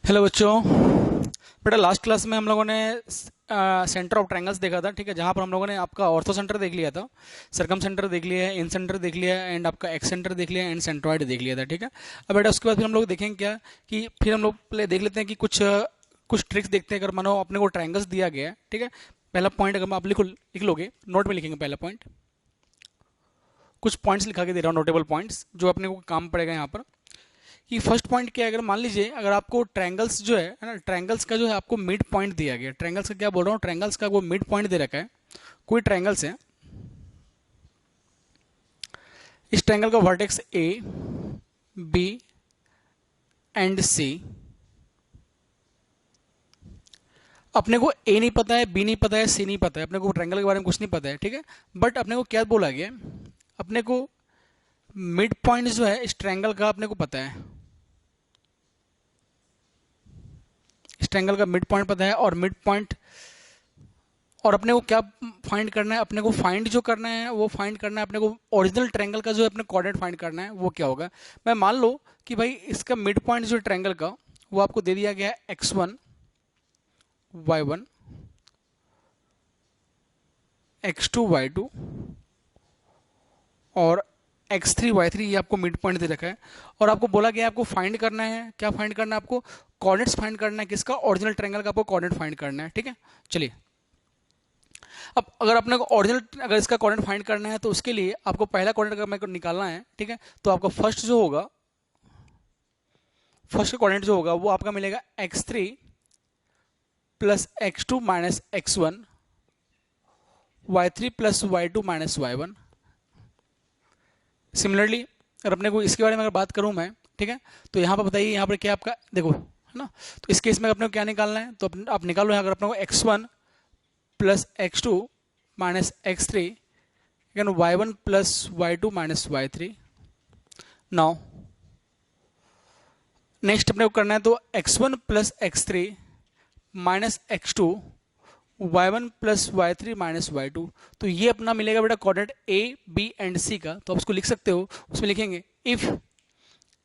Hello बच्चों। बेटा last class में हम लोगों ने सेंटर ऑफ ट्रायंगल्स देखा था, ठीक है, जहाँ पर हम लोगों ने आपका ऑर्थो सेंटर देख लिया था, सरकम सेंटर देख लिया है, इन सेंटर देख लिया है, एंड आपका एक्स सेंटर देख लिया है, एंड सेंट्रॉइड देख लिया था, ठीक है। अब बेटा उसके बाद फिर हम लोग देखेंगे क्या कि फिर हम लोग पहले देख लेते हैं कि कुछ ट्रिक्स देखते हैं। अगर मानो अपने को ट्रायंगल्स दिया गया है, ठीक है, पहला पॉइंट अगर आप लिख लोगे, नोट में लिखेंगे पहला पॉइंट, कुछ पॉइंट्स लिखा के दे रहा हूँ, नोटेबल पॉइंट्स जो अपने को काम पड़ेगा यहाँ पर। कि फर्स्ट पॉइंट क्या है, अगर मान लीजिए अगर आपको ट्रायंगल्स जो है ना, ट्रायंगल्स का जो है आपको मिड पॉइंट दिया गया, ट्रायंगल्स का क्या बोल रहा हूँ, ट्रायंगल्स का वो मिड पॉइंट दे रखा है। कोई ट्रायंगल्स है, इस ट्रायंगल का वर्टेक्स ए बी एंड सी, अपने को ए नहीं पता है, बी नहीं पता है, सी नहीं पता है, अपने को ट्रायंगल के बारे में कुछ नहीं पता है, ठीक है। बट अपने को क्या बोला गया, अपने को मिड पॉइंट जो है इस ट्रायंगल का अपने को पता है, इस ट्रायंगल का मिड पॉइंट पता है। और मिड पॉइंट, और अपने को क्या फाइंड करना है, अपने को फाइंड जो करना है वो फाइंड करना है अपने को ओरिजिनल ट्रायंगल का जो है अपने कोऑर्डिनेट फाइंड करना है, वो क्या होगा। मैं मान लो कि भाई इसका मिड पॉइंट जो ट्रायंगल का वो आपको दे दिया गया है x1 y1 x2 y2 और x3 y3, ये आपको मिड पॉइंट दे रखा है। और आपको बोला गया है आपको फाइंड करना है, क्या फाइंड करना है, आपको कोऑर्डिनेट्स फाइंड करना है, किसका, ओरिजिनल ट्रायंगल का आपको कोऑर्डिनेट फाइंड करना है, ठीक है। चलिए, अब अगर अपने को ओरिजिनल, अगर इसका कोऑर्डिनेट फाइंड करना है तो उसके लिए आपको पहला कोऑर्डिनेट अगर मेरे को निकालना है, ठीक है, तो आपका फर्स्ट जो होगा, फर्स्ट कोऑर्डिनेट जो होगा वो आपका मिलेगा x3 plus x2 minus x1 y3 plus y2 minus y1। Similarly अगर अपने को इसके बारे में अगर बात करूं मैं, ठीक है, तो यहाँ पर बताइए, यहाँ पर क्या आपका देखो है ना, तो इस केस में अपने को क्या निकालना है, तो आप निकालो यहाँ, अगर अपने को x1 plus x2 minus x3 y1 plus y2 minus y3। Now next अपने को करना है, तो x1 plus x3 minus x2 y1 plus y3 minus y2। तो ये अपना मिलेगा बेटा coordinate a b and c का, तो आप उसको लिख सकते हो, उसमें लिखेंगे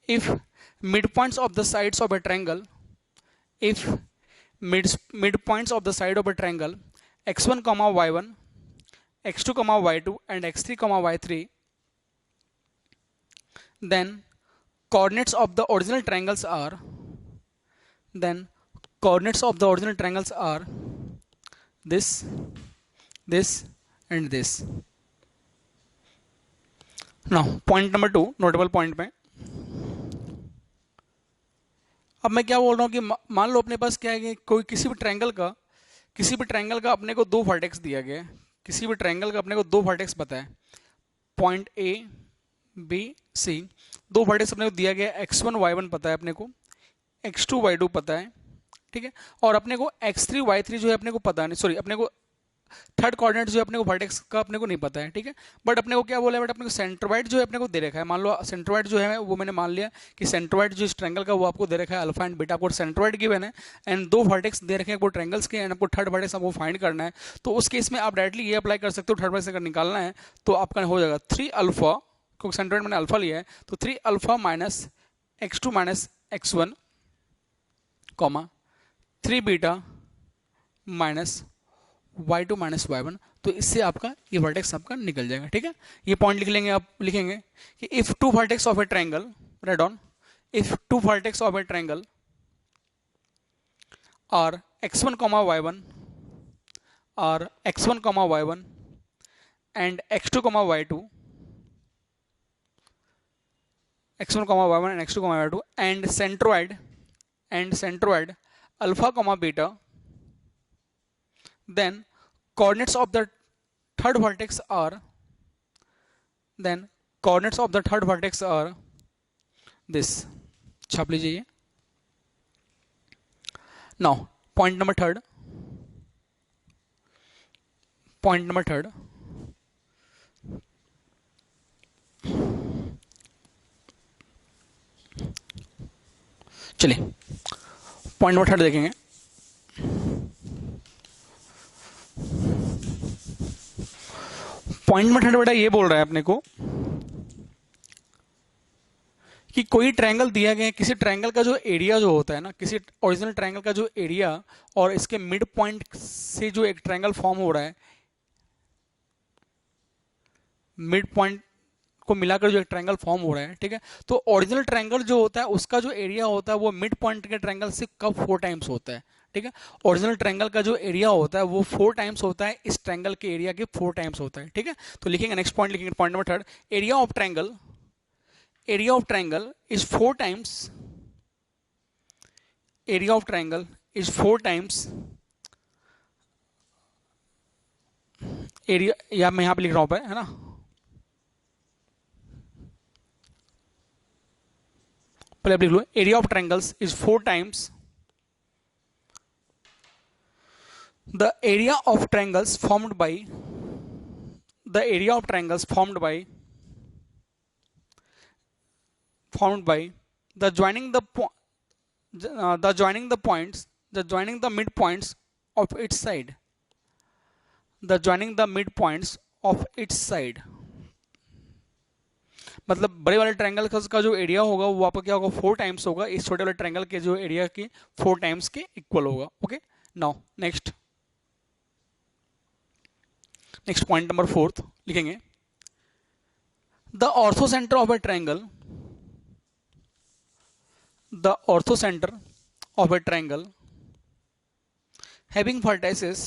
if mid points of the sides of a triangle, if mid points of the side of a triangle x1 comma y1 x2 comma y2 and x3 comma y3, then coordinates of the original triangles are, then coordinates of the original triangles are this, this and this. now point number 2, notable point में अब मैं क्या बोल रहा हूँ कि मान लो अपने पास क्या है कि कोई किसी भी ट्रायंगल का अपने को दो वर्टेक्स दिया गया है, किसी भी ट्रायंगल का अपने को दो वर्टेक्स पता है, पॉइंट ए बी सी, दो वर्टेक्स अपने को दिया गया है, x1 y1 पता है अपने को, x2 y2 पता है, ठीक है, और अपने को x3 y3 जो है अपने को पता नहीं, सॉरी, अपने को थर्ड कोऑर्डिनेट जो है अपने को वर्टेक्स का अपने को नहीं पता है, ठीक है। बट अपने को क्या बोला है, बट अपने को सेंट्रोइड जो है अपने को दे रखा है, मान लो सेंट्रोइड जो है वो मैंने मान लिया कि सेंट्रोइड जो इस ट्रायंगल का वो आपको दे रखा है अल्फा एंड बीटा, आपको सेंट्रोइड गिवन है एंड दो वर्टेक्स दे रखे हैं आपको ट्रायंगल्स के, एंड आपको थर्ड वर्टेक्स आपको फाइंड करना है। तो उस केस में आप डायरेक्टली ये अप्लाई कर सकते हो, थर्ड वर्टेक्स अगर निकालना है तो आपका हो जाएगा 3 अल्फा, क्योंकि सेंट्रोइड मैंने अल्फा लिया है, तो 3 alpha minus x2 minus x1 comma 3 beta minus y2 minus y1। तो इससे आपका ये वर्टेक्स आपका निकल जाएगा, ठीक है। ये पॉइंट लिख लेंगे, आप लिखेंगे कि if two vertex of a triangle, right down, if two vertex of a triangle are x1 comma y1 और x1 comma y1 and x2 comma y2, x1 comma y1 and x2 comma y2 and centroid alpha comma beta, then coordinates of the third vertex are, then coordinates of the third vertex are this, छाप लीजिए। now point number third, point number third, चलिए point number third देखेंगे। Point number third बेटा ये बोल रहा है अपने को कि कोई ट्रायंगल दिया गया है, किसी ट्रायंगल का जो एरिया जो होता है ना, किसी ओरिजिनल ट्रायंगल का जो एरिया और इसके मिड पॉइंट से जो एक ट्रायंगल फॉर्म हो रहा है, मिड पॉइंट को मिलाकर जो एक ट्रायंगल फॉर्म हो रहा है, ठीक है। तो ओरिजिनल ट्रायंगल जो होता है उसका जो एरिया होता है वो मिड पॉइंट के ट्रायंगल से कब 4 टाइम्स होता है, ठीक है। ओरिजिनल ट्रायंगल का जो एरिया होता है वो 4 टाइम्स होता है, इस ट्रायंगल के एरिया के 4 टाइम्स होता है, ठीक है। तो लिखेंगे नेक्स्ट पॉइंट, लिखेंगे point number 3, area of triangle is 4 times, area of triangle is 4 times area, या मैं यहां पे लिख रहा हूं है ना, पहले आप लिख लो, area of triangles is 4 times the area of triangles formed by the area of triangles formed by the joining the points, the joining the midpoints of its side, the joining the midpoints of its side। मतलब बड़े वाले triangle का जो area होगा वो आपका क्या होगा, 4 टाइम्स होगा, इस छोटे वाले ट्रायंगल के जो एरिया के 4 टाइम्स के इक्वल होगा। Okay, now next point number 4 लिखेंगे, the ortho centre of a triangle, the orthocenter of a triangle having vertices,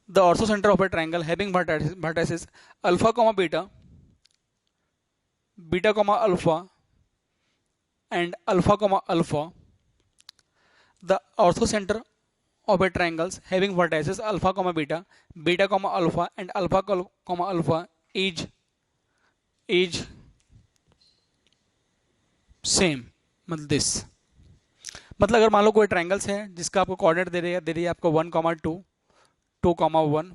the orthocenter of a triangle having vertices alpha comma beta, beta comma alpha and alpha comma alpha, the orthocenter of a triangles having vertices alpha comma beta, beta comma alpha and alpha comma alpha is same. मतलब this, मतलब अगर मान लो कोई triangles है जिसका आपको coordinate दे रही है आपको 1,2, 2,1,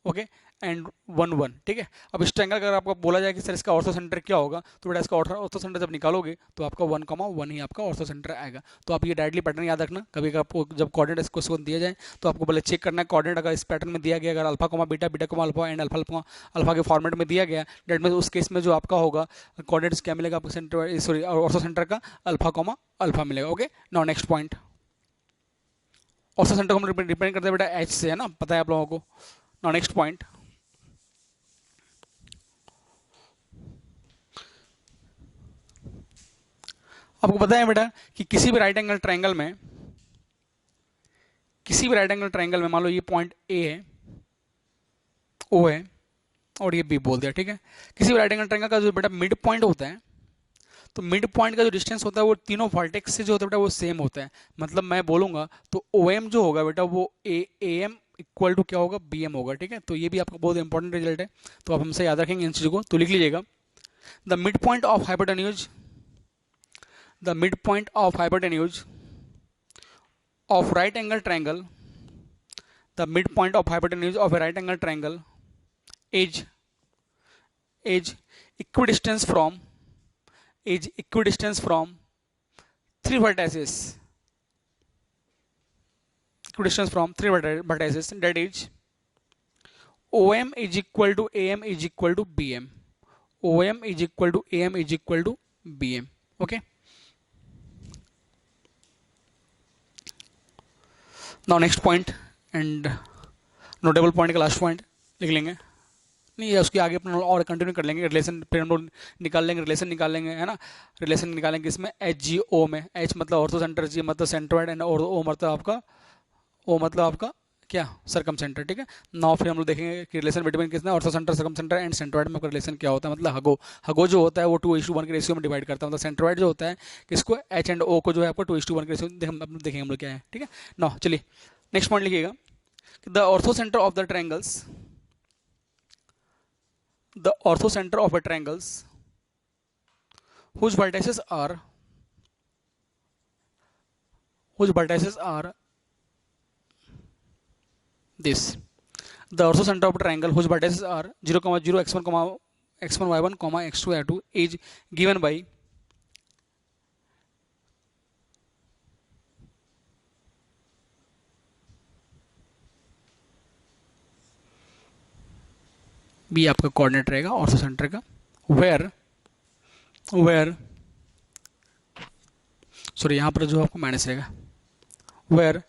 ओके एंड 1,1, ठीक है। अब इस ट्रायंगल का अगर आपको बोला जाए कि सर इसका ऑर्थो सेंटर क्या होगा, तो बेटा इसका ऑर्थो सेंटर जब निकालोगे तो आपका 1,1 ही आपका ऑर्थो सेंटर आएगा। तो आप ये डायरेक्टली पैटर्न याद रखना, कभी आपको जब कोऑर्डिनेट इसको दिया जाए तो आपको पहले चेक करना है कोऑर्डिनेट अगर इस पैटर्न में दिया गया, अगर alpha comma beta, beta comma alpha and alpha के फॉर्मेट में दिया गया, डेट में उस केस में जो आपका होगा कोऑर्डिनेट्स क्या मिलेगा आपको, सेंटर सॉरी ऑर्थो सेंटर का अल्फा कोमा अल्फा मिलेगा। Okay, now next point, ortho centre को हम डिपेंड करते हैं बेटा एच से, है ना, पता है आप लोगों को। नाउ नेक्स्ट पॉइंट, आपको पता है बेटा कि किसी भी राइट एंगल ट्रायंगल में, मान लो ये पॉइंट ए है, ओ है और ये बी बोल दिया, ठीक है। किसी भी राइट एंगल ट्रायंगल का जो बेटा मिड पॉइंट होता है, तो मिड पॉइंट का जो डिस्टेंस होता है वो तीनों वर्टेक्स से जो होता है बेटा वो सेम होता है। मतलब मैं बोलूंगा तो ओ एम जो होगा बेटा वो ए एम इक्वल टू क्या होगा, बी एम होगा, ठीक है। तो ये भी आपका बहुत इंपॉर्टेंट रिजल्ट है, तो आप हमसे याद रखेंगे इन चीज़ों को, तो लिख लीजिएगा, the mid point of hypotenuse, the midpoint of hypotenuse of right angle triangle, the midpoint of hypotenuse of a right angle triangle is equidistance from three vertices, that is OM is equal to AM is equal to BM, OM is equal to AM is equal to BM। okay, now next point and notable point का last point लिख लेंगे, नहीं है उसके आगे अपना और continue कर लेंगे, रिलेशन फिर हम लोग निकाल लेंगे, रिलेशन निकाल लेंगे, है ना। रिलेशन निकालेंगे इसमें एच जी ओ में, एच मतलब ऑर्थो सेंटर, जी मतलब सेंट्रोइड एंड और ओ मतलब आपका क्या, सरकम सेंटर, ठीक है। नाउ फिर हम लोग देखेंगे कि रिलेशन बिटवीन किसने orthocentre, circumcentre and centroid में रिलेशन क्या होता है। मतलब हगो जो होता है वो 2:1 के रेशियो में डिवाइड करता है, मतलब सेंट्रोइड जो होता है किसको, एच एंड ओ को जो है आपको 2:1 के रेशियो देखेंगे हम लोग क्या है, ठीक है। नाउ चलिए नेक्स्ट पॉइंट लिखिएगा, the ortho centre of the triangles, the orthocenter of a triangles whose vertices are this, the orthocenter of a triangle whose vertices are 0, 0, x1, x1 y1, x2 y2 is given by B आपका coordinate रहेगा orthocentre का, where where, sorry यहाँ पर जो आपको minus रहेगा, where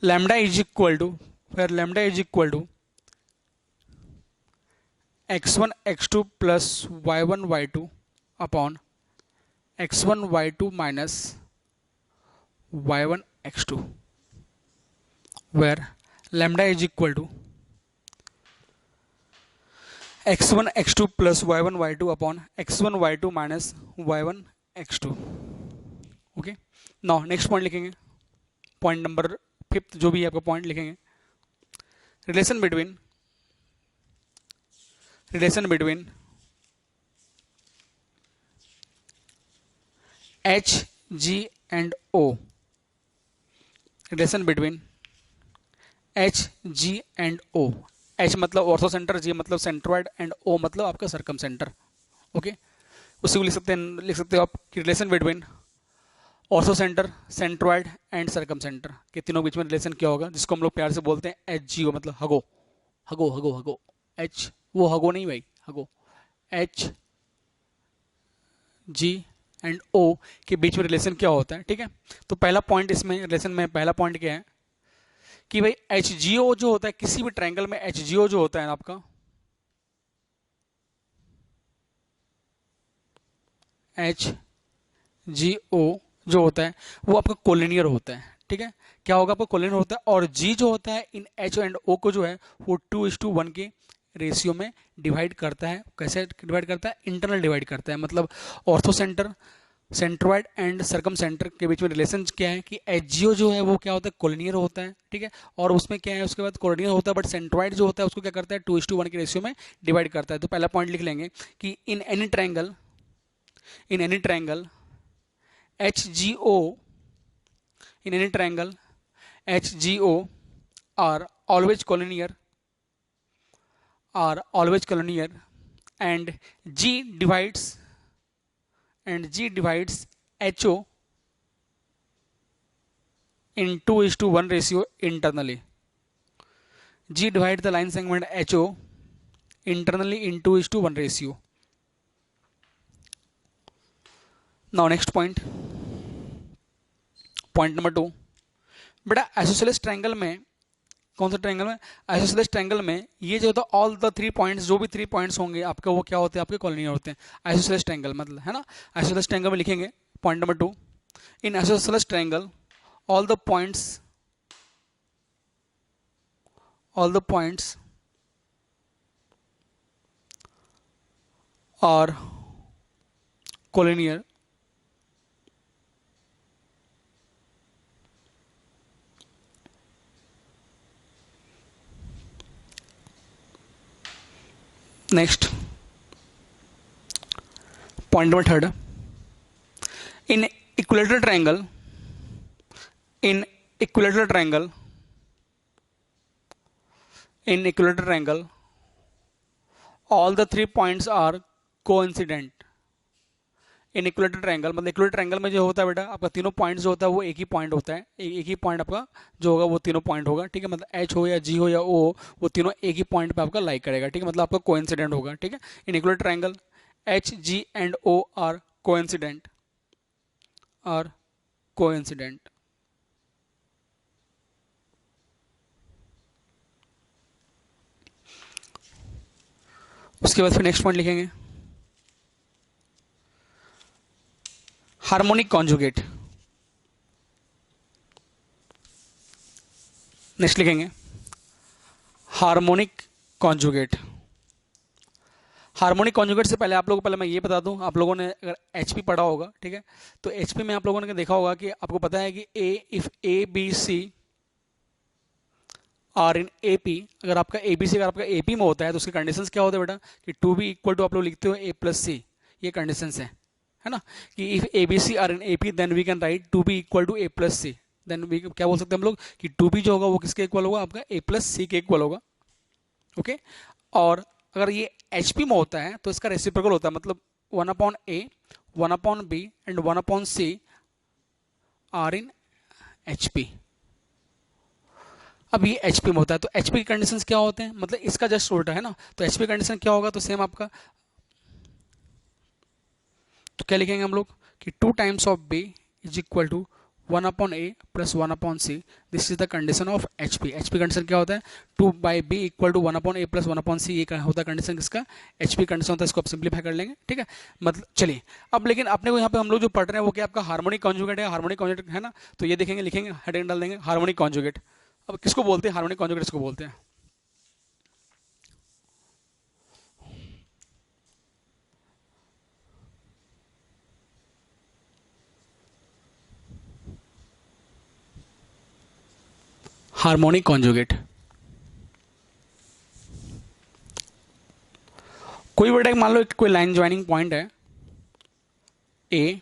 lambda is equal to, where lambda is equal to x1 x2 plus y1 y2 upon x1 y2 minus y1 x2, where lambda is equal to x1 x2 plus y1 y2 upon x1 y2 minus y1 x2. Okay, now next point लिखेंगे, point number 5 जो भी है आपका point लिखेंगे, relation between H G and O, relation between H G and O, H मतलब orthocentre, G मतलब centroid and ओ मतलब आपका सर्कम सेंटर. ओके, उसी को लिख सकते हो आप कि relation between ortho centre, centroid and circum centre के तीनों बीच में रिलेशन क्या होगा, जिसको हम लोग प्यार से बोलते हैं एच जी ओ, मतलब हगो हगो हगो हगो, एच वो हगो नहीं भाई, हगो, एच जी एंड ओ के बीच में रिलेशन क्या होता है. ठीक है, तो पहला पॉइंट इसमें रिलेशन में पहला पॉइंट क्या है कि भाई एच जी ओ जो होता है, किसी भी ट्रायंगल में एच जी ओ जो होता है आपका, एच जी ओ जो होता है वो आपका कोलिनियर होता है. ठीक है, क्या होगा आपका कोलिनियर होता है, और जी जो होता है इन एच एंड ओ को जो है वो 2:1 के रेशियो में डिवाइड करता है. कैसे डिवाइड करता है, इंटरनल डिवाइड करता है. मतलब ortho centre, centroid and circum centre के बीच में रिलेशन क्या है कि एच जी ओ जो है वो क्या होता है, कोलिनियर होता है. ठीक है, और उसमें क्या है उसके बाद कोलिनियर होता है, बट सेंट्रोइड जो होता है उसको क्या करता है 2:1 के रेशियो में डिवाइड करता है. तो पहला पॉइंट लिख लेंगे कि in any triangle HGO, in any triangle HGO are always collinear, and G divides HO in 2:1 ratio internally. G divides the line segment HO internally in 2:1 ratio. Now next point number 2, बेटा isosceles triangle में, कौन सा triangle में, isosceles triangle में ये जो होता है ऑल द 3 पॉइंट्स, जो भी 3 पॉइंट्स होंगे आपके वो क्या होते हैं, आपके कॉलोनियर होते हैं. आइसोसेलेस ट्रायंगल मतलब है ना, आइसोसेलेस ट्रायंगल में लिखेंगे point number 2, in isosceles triangle all the points are collinear. Next, point number 3, in equilateral triangle all the 3 points are coincident. In equilateral triangle मतलब इक्विलेटरल ट्रायंगल में जो होता है बेटा आपका तीनों पॉइंट जो होता है वो एक ही पॉइंट होता है, एक ही पॉइंट आपका जो होगा वो तीनों पॉइंट होगा. ठीक है, मतलब एच हो या जी हो या ओ, वो तीनों एक ही पॉइंट पे आपका लाइक करेगा. ठीक है, मतलब आपका कोइंसिडेंट होगा. ठीक है, in equilateral triangle H G and O are coincident, उसके बाद फिर नेक्स्ट पॉइंट लिखेंगे हार्मोनिक कॉन्जुगेट. नेक्स्ट लिखेंगे हार्मोनिक कॉन्जुगेट. हार्मोनिक कॉन्जुगेट से पहले आप लोगों को पहले मैं ये बता दूं, आप लोगों ने अगर एचपी पढ़ा होगा, ठीक है, तो एचपी में आप लोगों ने देखा होगा कि आपको पता है कि if A B C are in AP, अगर आपका एबीसी अगर आपका एपी में होता है तो उसके कंडीशंस क्या होते हैं बेटा कि टू बी इक्वल टू आप लोग लिखते हो ए प्लस सी, ये कंडीशंस है ना, कि if A B C are in AP then we can write two B equal to A plus C. Then we क्या बोल सकते हैं हम लोग कि टू बी जो होगा वो किसके इक्वल होगा, आपका ए प्लस सी के इक्वल होगा. ओके, और अगर ये एच पी में होता है तो इसका रेसिप्रोकल होता है, मतलब 1/a 1/b and 1/c are in H P. अब ये एचपी में होता है तो एचपी के कंडीशंस क्या होते हैं, मतलब इसका जस्ट उल्टा है ना, तो एचपी कंडीशन क्या होगा, तो सेम आपका तो क्या लिखेंगे हम लोग कि 2 times of B is equal to 1 upon A plus 1 upon C, this is the condition of H P. H P condition क्या होता है, 2 by B equal to 1 upon A plus 1 upon C, ये होता है कंडीशन किसका, H P condition होता है। इसको आप सिंप्लीफाई कर लेंगे, ठीक है। मतलब चलिए अब लेकिन अपने को यहाँ पे हम लोग जो पढ़ रहे हैं वो क्या आपका हार्मोनिक कॉन्जुगेट है, हार्मोनिक कॉन्जुगेट है ना, तो ये देखेंगे, लिखेंगे, हेडिंग डाल देंगे हार्मोनिक कॉन्जुगेट। अब किसको बोलते हैं हार्मोनिक कॉन्जुगेट, इसको बोलते हैं हार्मोनिक कॉन्जुगेट। कोई वर्ड मान लो कोई लाइन ज्वाइनिंग पॉइंट है ए,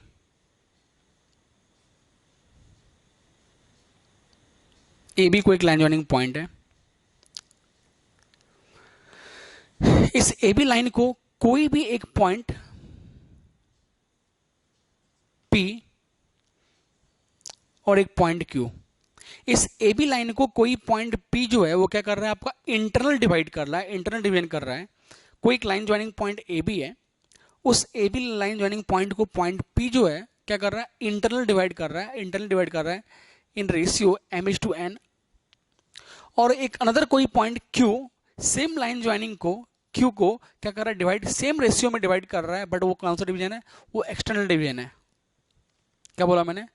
ए बी को एक लाइन ज्वाइनिंग पॉइंट है। इस ए बी लाइन को कोई भी एक पॉइंट पी और एक पॉइंट क्यू, इस ए बी लाइन को कोई पॉइंट पी जो है वो क्या कर रहा है आपका इंटरनल डिवाइड कर रहा है, इंटरनल डिवीजन कर रहा है। कोई एक line joining point A B है, उस A B line joining point को पॉइंट पी जो है क्या कर रहा है, इंटरनल डिवाइड कर रहा है, इंटरनल डिवाइड कर रहा है इन रेशियो m/n। और एक अनदर कोई point Q same line joining को Q को क्या कर रहा है, डिवाइड सेम रेशियो में डिवाइड कर रहा है, बट वो कौन सा डिवीजन है, वो एक्सटर्नल डिवीजन है। क्या बोला मैंने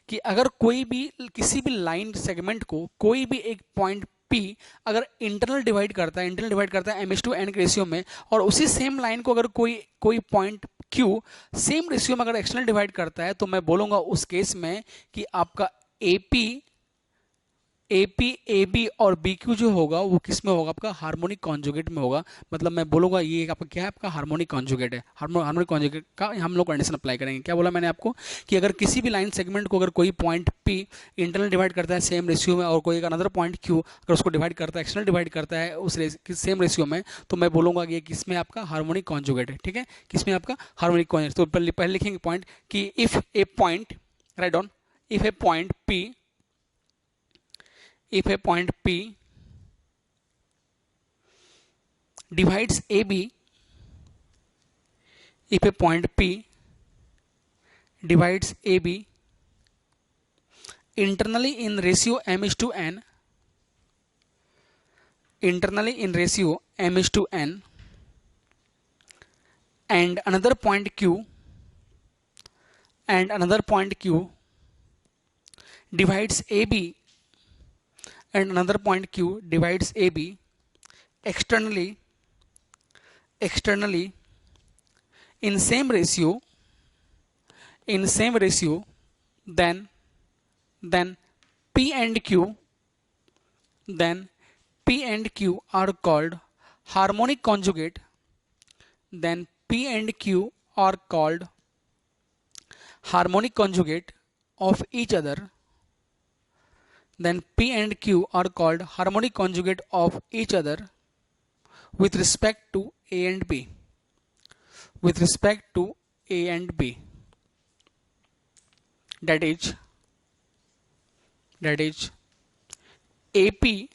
कि अगर कोई भी किसी भी लाइन सेगमेंट को कोई भी एक पॉइंट P अगर इंटरनल डिवाइड करता है, इंटरनल डिवाइड करता है m/n के रेशियो में, और उसी सेम लाइन को अगर कोई पॉइंट Q सेम रेशियो में अगर एक्सटर्नल डिवाइड करता है, तो मैं बोलूंगा उस केस में कि आपका AP AB और BQ जो होगा वो किस में होगा, आपका हार्मोनिक कॉन्जुगेट में होगा। मतलब मैं बोलूंगा ये आपका क्या है, आपका हार्मोनिक कॉन्जुगेट है। हार्मोनिक कॉन्जुगेट का हम लोग कंडीशन अप्लाई करेंगे। क्या बोला मैंने आपको कि अगर किसी भी लाइन सेगमेंट को अगर कोई पॉइंट P इंटरनल डिवाइड करता है सेम रेशियो में, और कोई अनदर पॉइंट Q अगर उसको डिवाइड करता है, एक्सटर्नल डिवाइड करता है उस सेम रेशियो में, तो मैं बोलूंगा कि ये किस में आपका हार्मोनिक कॉन्जुगेट है, ठीक है, किस में आपका हार्मोनिक कॉन्जुगेट। तो पहले लिखेंगे पॉइंट कि if A point, right down, if A point P, if a point P divides AB, if a point P divides AB internally in ratio m/n, internally in ratio m/n, and another point Q, and another point Q divides AB, and another point Q divides AB externally in same ratio, then P and Q, then P and Q are called harmonic conjugate, then P and Q are called harmonic conjugate of each other, then P and Q are called harmonic conjugate of each other with respect to A and B. With respect to A and B. That is AP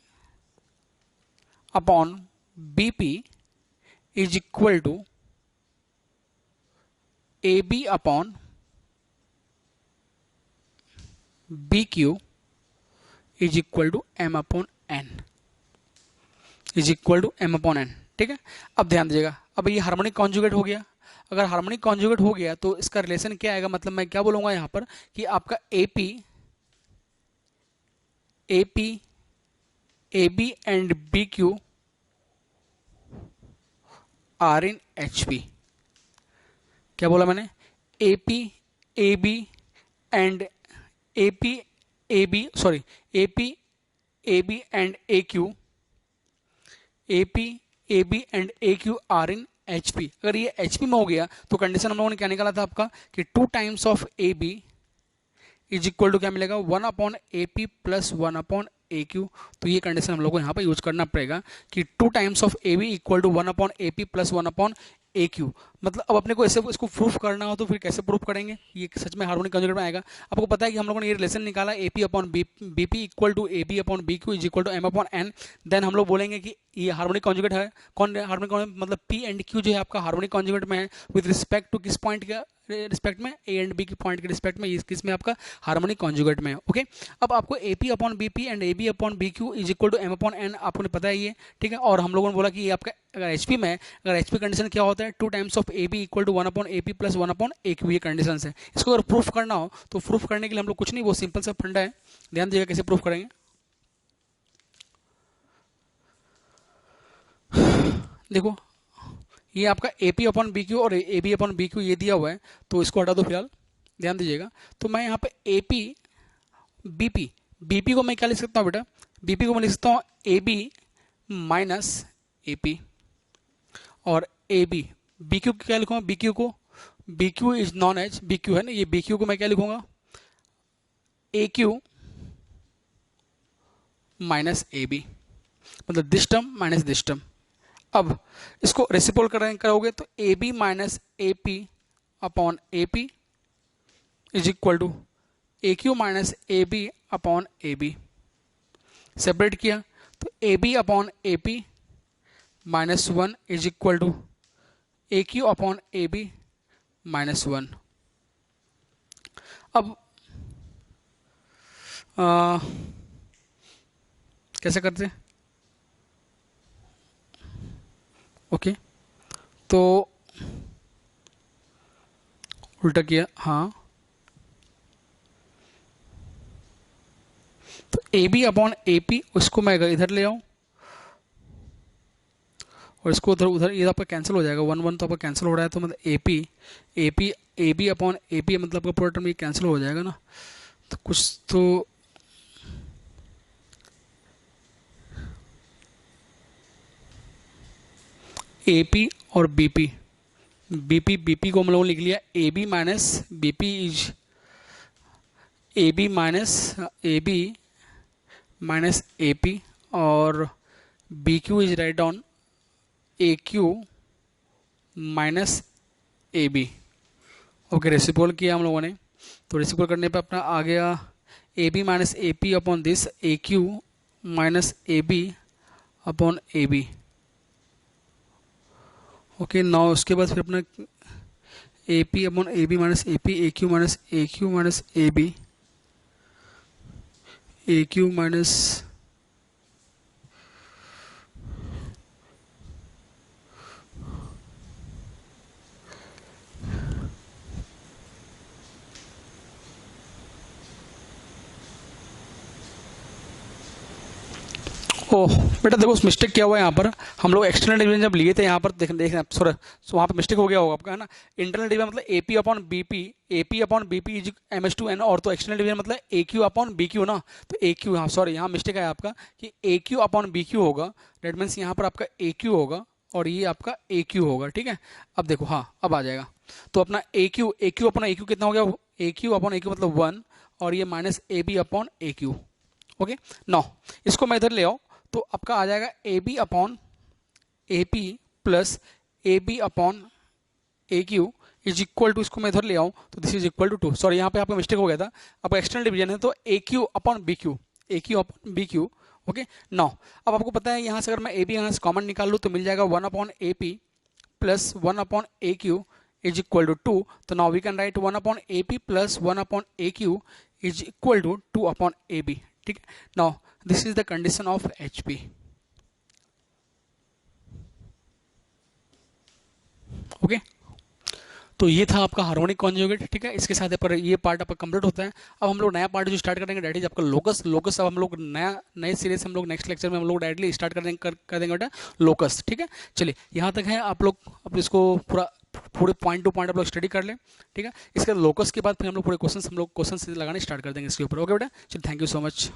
upon BP is equal to AB upon BQ is equal to m upon n, is equal to m upon n, ठीक है। अब ध्यान दीजिएगा, अब ये harmonic conjugate हो गया। अगर हार्मोनिक कॉन्जुगेट हो गया तो इसका रिलेशन क्या आएगा, मतलब मैं क्या बोलूंगा यहाँ पर कि आपका AP AB and BQ are in HP। क्या बोला मैंने, AP AB and AP AB and AQ, AP AB and AQ are in HP। अगर ये HP में हो गया तो कंडीशन हम लोगों ने क्या निकाला था आपका कि 2 times of AB is equal to क्या मिलेगा, 1 upon AP plus 1 upon AQ। तो ये कंडीशन हम लोग को यहाँ पर यूज करना पड़ेगा कि 2 times of AB equal to 1 upon AP plus 1 upon AQ। मतलब अब अपने को ऐसे इसको प्रूफ करना हो तो फिर कैसे प्रूफ करेंगे, ये सच में हार्मोनिक कॉन्जुगेट में आएगा। आपको पता है कि हम लोगों ने ये रिलेशन निकाला A P upon B P equal to A B upon B Q is equal to M upon N. Then हम लोग बोलेंगे कि ये हार्मोनिक कॉन्जुगेट है। कौन हार्मोनिक कॉन्जुगेट, मतलब पी एंड क्यू जो है आपका हार्मोनिक कॉन्जुगेट में है विद रिस्पेक्ट टू किस पॉइंट के रिस्पेक्ट में, ए एंड बी के पॉइंट के रिस्पेक्ट में, किस में आपका हार्मोनिक कॉन्जुगेट में है। ओके, अब आपको A P upon B P and A B upon B Q is equal to M upon N आपको पता है ये, ठीक है। और हम लोगों ने बोला कि ये आपका अगर एच पी में है, अगर एच पी कंडीशन क्या होता है, 2 times of A B equal to 1 upon A P plus 1 upon A Q, ये कंडीशन है। इसको अगर प्रूफ करना हो तो प्रूफ करने के लिए हम लोग कुछ नहीं, वो सिंपल सा फंडा है, ध्यान दीजिएगा कैसे प्रूफ करेंगे। देखो ये आपका A P upon B Q और A B upon B Q ये दिया हुआ है, तो इसको हटा दो फिलहाल, ध्यान दीजिएगा। तो मैं यहाँ पे A P B P, B P को मैं क्या लिख सकता हूँ बेटा, बी पी को मैं लिख सकता हूँ A B minus A P, और ए बी, बी क्यू क्या लिखूंगा, बी क्यू को, B Q is non H, B Q है ना, ये बी क्यू को मैं क्या लिखूंगा, A Q minus A B, मतलब this term minus this term. अब इसको रेसिप्रोल करोगे तो A B minus A P upon A P is equal to A Q minus A B upon A B. Separate किया तो A B upon A P minus 1 is equal to A Q upon A B minus 1। अब कैसे करते हैं, okay तो उल्टा किया, हाँ, तो A B upon A P उसको मैं इधर ले आऊँ और इसको उधर उधर, ये आपका कैंसिल हो जाएगा, 1 1 तो आपका कैंसिल हो रहा है, तो मतलब A B upon A P मतलब आपका पूरा टर्म ये कैंसिल हो जाएगा ना, तो कुछ तो ए पी और बी पी को हम लोगों ने लिख लिया A B minus B P is A B minus A P, और B Q is right down A Q minus A B. Okay, reciprocal किया हम लोगों ने, तो रेसिप्रोल करने पे अपना आ गया A B minus A P upon this A Q minus A B upon A B. Okay, now उसके बाद फिर अपना A P upon A B minus A P, A Q minus A B, A Q minus oh बेटा देखो mistake क्या हुआ है यहाँ पर, हम लोग एक्सटर्नल डिवीजन जब लिए थे यहाँ पर देखना सॉरी, वहाँ पर मिस्टेक हो गया होगा आपका, है ना। इंटरनल डिवीजन मतलब A P upon B P is M is to N, और तो एक्सटर्नल डिवीजन मतलब A Q upon B Q ना, तो ए क्यू, हाँ सॉरी यहाँ मिस्टेक है आपका कि A Q upon B Q होगा, डेट मीन्स यहाँ पर आपका ए क्यू होगा और ये आपका ए क्यू होगा, ठीक है। अब देखो, हाँ अब आ जाएगा, तो अपना A Q upon A Q कितना हो गया, A Q upon A Q मतलब 1, और ये minus A B upon A Q. Okay, now इसको मैं इधर ले आओ तो आपका आ जाएगा A B upon A P plus A B upon A Q is equal to, इसको मैं इधर ले आऊँ तो this is equal to 2, sorry यहाँ पे आपका मिस्टेक हो गया था, आपका एक्सटर्नल डिवीजन है तो A Q upon B Q, A Q upon B Q. Okay, now अब आपको पता है यहाँ से अगर मैं ए बी यहाँ से कॉमन निकाल लूँ तो मिल जाएगा 1 upon A P plus 1 upon A Q is equal to 2, तो now we can write 1 upon A P plus 1 upon A Q is equal to 2 upon A B, ठीक है। Now this is the condition of H P. Okay, तो ये था आपका harmonic conjugate, ठीक है। इसके साथ पर ये पार्ट आपका कंप्लीट होता है। अब हम लोग नया पार्ट जो स्टार्ट करेंगे डैट इज आपका लोकस। अब हम लोग नए सीरीज हम लोग नेक्स्ट लेक्चर में हम लोग डायरेक्टली स्टार्ट कर देंगे बेटा लोकस, ठीक है। चलिए यहाँ तक है, आप लोग अब इसको पूरे पॉइंट टू पॉइंट आप लोग स्टडी कर लें, ठीक है। इसके लोकस के बाद फिर हम लोग पूरे क्वेश्चन लगाने स्टार्ट कर देंगे इसके ऊपर। ओके बेटा, चलिए, थैंक यू सो मच।